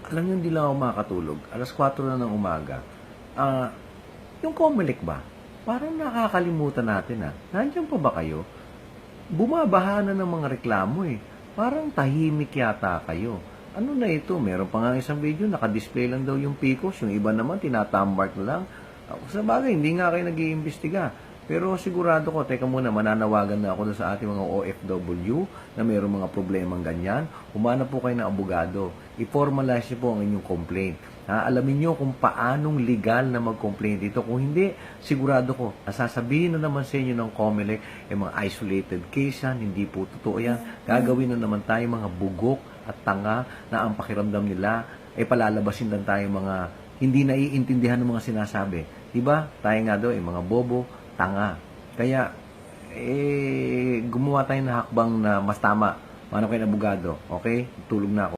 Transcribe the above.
Alam niyo, hindi lang ako makakatulog. Alas 4 na ng umaga. Ah, yung Comelec ba? Parang nakakalimutan natin Nandiyan pa ba kayo? Bumabaha na ng mga reklamo eh. Parang tahimik yata kayo. Ano na ito? Meron pa nga isang video, naka-display lang daw yung PCOS. Yung iba naman, tinatambart na lang. Sa bagay, hindi nga kayo nag-iimbestiga. Pero sigurado ko, teka muna, mananawagan na ako sa ating mga OFW na mayroong mga problemang ganyan. Humanap po kayo ng abogado. I-formalize niyo po ang inyong complaint. Alamin niyo kung paanong legal na mag-complain dito. Kung hindi, sigurado ko, nasasabihin na naman sa inyo ng COMELEC, mga isolated case yan, hindi po totoo yan. Gagawin na naman tayo mga bugok at tanga na ang pakiramdam nila ay palalabasin lang tayo mga hindi naiintindihan ng mga sinasabi. Diba? Tayo nga daw mga bobo, tanga. Kaya, gumawa tayo ng hakbang na mas tama. Paano kayo na abogado? Okay? Tulog na ako.